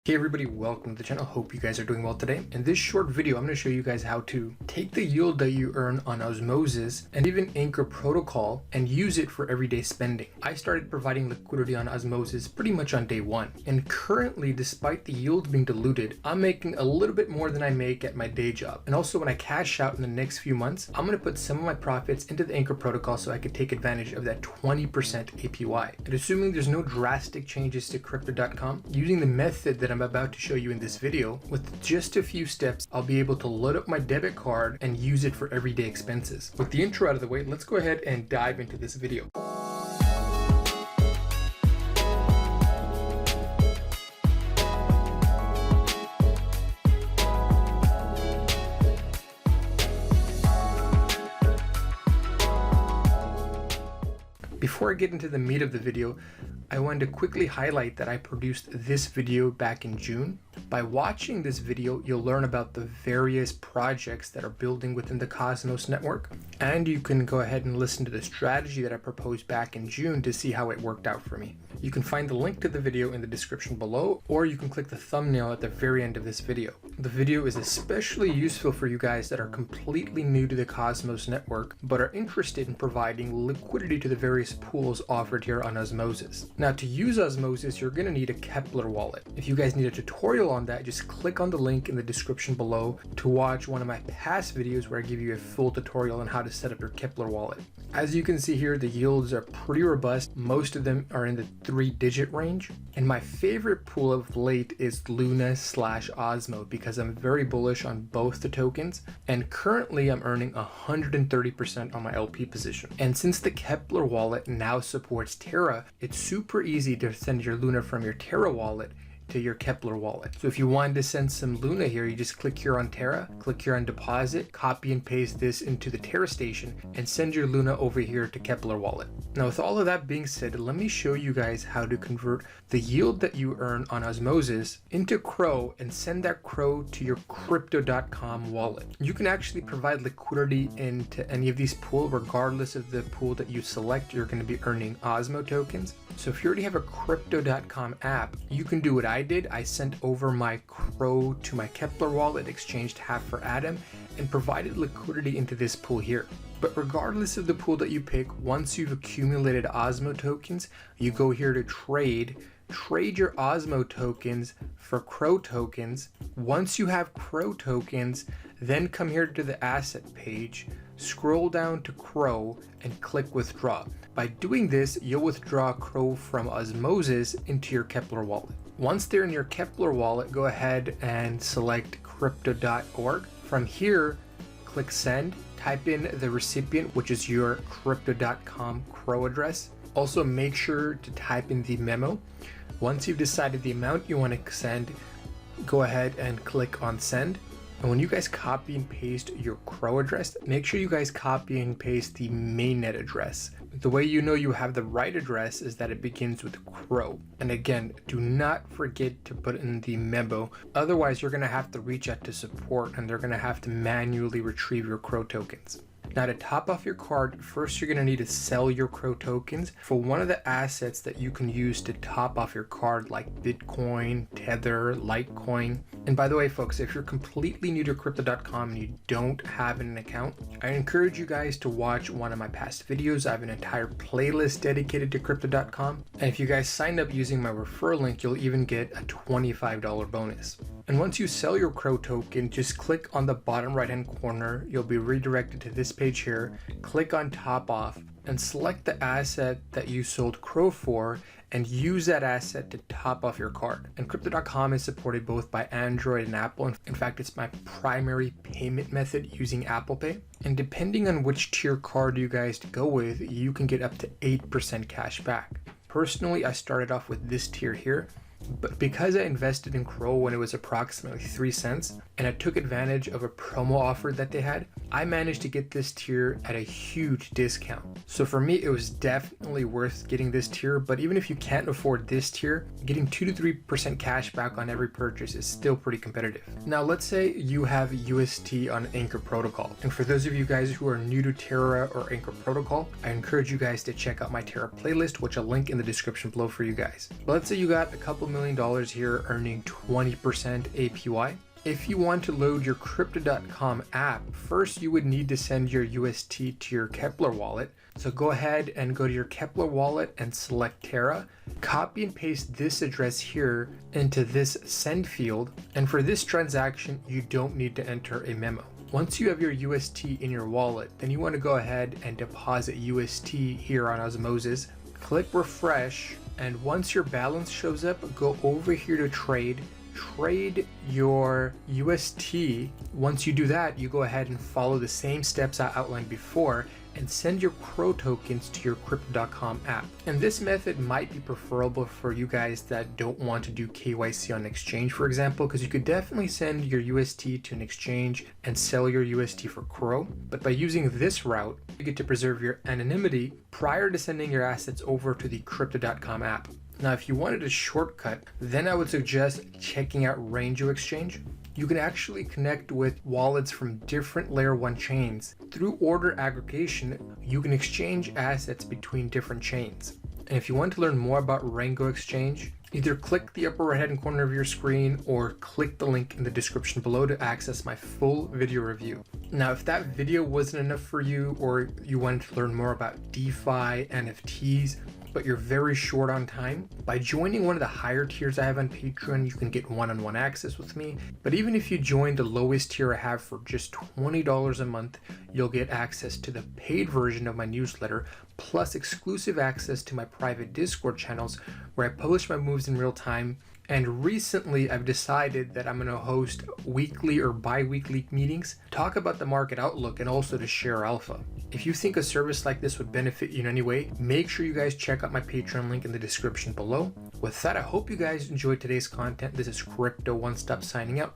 Hey everybody, welcome to the channel. Hope you guys are doing well today. In this short video, I'm going to show you guys how to take the yield that you earn on Osmosis and even Anchor protocol and use it for everyday spending. I started providing liquidity on Osmosis pretty much on day one. And currently, despite the yield being diluted, I'm making a little bit more than I make at my day job. And also when I cash out in the next few months, I'm going to put some of my profits into the Anchor protocol so I could take advantage of that 20% APY. And assuming there's no drastic changes to crypto.com, using the method that I'm about to show you in this video, with just a few steps, I'll be able to load up my debit card and use it for everyday expenses. With the intro out of the way, let's go ahead and dive into this video. Before I get into the meat of the video, I wanted to quickly highlight that I produced this video back in June. By watching this video, you'll learn about the various projects that are building within the Cosmos network, and you can go ahead and listen to the strategy that I proposed back in June to see how it worked out for me. You can find the link to the video in the description below, or you can click the thumbnail at the very end of this video. The video is especially useful for you guys that are completely new to the Cosmos network, but are interested in providing liquidity to the various pools offered here on Osmosis. Now, to use Osmosis, you're going to need a Kepler wallet. If you guys need a tutorial on that, just click on the link in the description below to watch one of my past videos where I give you a full tutorial on how to set up your Kepler wallet. As you can see here, the yields are pretty robust. Most of them are in the 3-digit range. And my favorite pool of late is Luna/Osmo because I'm very bullish on both the tokens. And currently I'm earning 130% on my LP position. And since the Kepler wallet now supports Terra, it's super easy to send your Luna from your Terra wallet to your Kepler wallet. So if you wanted to send some Luna here, you just click here on Terra, click here on deposit, copy and paste this into the Terra station, and send your Luna over here to Kepler wallet. Now with all of that being said, let me show you guys how to convert the yield that you earn on Osmosis into Crow and send that Crow to your crypto.com wallet. You can actually provide liquidity into any of these pools, regardless of the pool that you select. You're going to be earning Osmo tokens. So if you already have a crypto.com app, you can do what I did. I sent over my Crow to my Kepler wallet, exchanged half for Atom, and provided liquidity into this pool here. But regardless of the pool that you pick, once you've accumulated Osmo tokens, you go here to trade your Osmo tokens for Crow tokens. Once you have Crow tokens, then come here to the asset page, scroll down to Crow and click withdraw. By doing this, you'll withdraw Crow from Osmosis into your Kepler wallet. Once they're in your Kepler wallet, go ahead and select crypto.org. From here, click send, type in the recipient, which is your crypto.com Crow address. Also make sure to type in the memo. Once you've decided the amount you want to send, go ahead and click on send. And when you guys copy and paste your Crow address, make sure you guys copy and paste the mainnet address. The way you know you have the right address is that it begins with Crow. And again, do not forget to put in the memo. Otherwise, you're going to have to reach out to support and they're going to have to manually retrieve your Crow tokens. Now to top off your card, first you're going to need to sell your Crow tokens for one of the assets that you can use to top off your card, like Bitcoin, Tether, Litecoin. And by the way, folks, if you're completely new to crypto.com and you don't have an account, I encourage you guys to watch one of my past videos. I have an entire playlist dedicated to crypto.com. And if you guys sign up using my referral link, you'll even get a $25 bonus. And once you sell your Crow token, just click on the bottom right hand corner. You'll be redirected to this page here. Click on top off and select the asset that you sold Crow for and use that asset to top off your card. And crypto.com is supported both by Android and Apple. In fact, it's my primary payment method using Apple Pay. And depending on which tier card you guys go with, you can get up to 8% cash back. Personally, I started off with this tier here. But because I invested in Crow when it was approximately 3 cents and I took advantage of a promo offer that they had, I managed to get this tier at a huge discount. So for me, it was definitely worth getting this tier, but even if you can't afford this tier, getting 2 to 3% cash back on every purchase is still pretty competitive. Now, let's say you have UST on Anchor Protocol. And for those of you guys who are new to Terra or Anchor Protocol, I encourage you guys to check out my Terra playlist, which I'll link in the description below for you guys. But let's say you got a couple $250,000 here earning 20% APY. If you want to load your Crypto.com app, first you would need to send your UST to your Kepler wallet. So go ahead and go to your Kepler wallet and select Terra. Copy and paste this address here into this send field. And for this transaction, you don't need to enter a memo. Once you have your UST in your wallet, then you want to go ahead and deposit UST here on Osmosis. Click refresh, and once your balance shows up, go over here to trade your UST. Once you do that, you go ahead and follow the same steps I outlined before and send your Crow tokens to your Crypto.com app. And this method might be preferable for you guys that don't want to do KYC on exchange, for example, because you could definitely send your UST to an exchange and sell your UST for Crow. But by using this route, you get to preserve your anonymity prior to sending your assets over to the Crypto.com app. Now, if you wanted a shortcut, then I would suggest checking out Rango Exchange. You can actually connect with wallets from different layer 1 chains. Through order aggregation, you can exchange assets between different chains. And if you want to learn more about Rango Exchange, either click the upper right hand corner of your screen or click the link in the description below to access my full video review. Now, if that video wasn't enough for you, or you wanted to learn more about DeFi, NFTs, but you're very short on time, by joining one of the higher tiers I have on Patreon, you can get one-on-one access with me. But even if you join the lowest tier I have for just $20 a month, you'll get access to the paid version of my newsletter, plus exclusive access to my private Discord channels where I publish my moves in real time. And recently I've decided that I'm going to host weekly or bi-weekly meetings, talk about the market outlook, and also to share alpha. If you think a service like this would benefit you in any way, make sure you guys check out my Patreon link in the description below. With that, I hope you guys enjoyed today's content. This is CryptoOneStop signing out.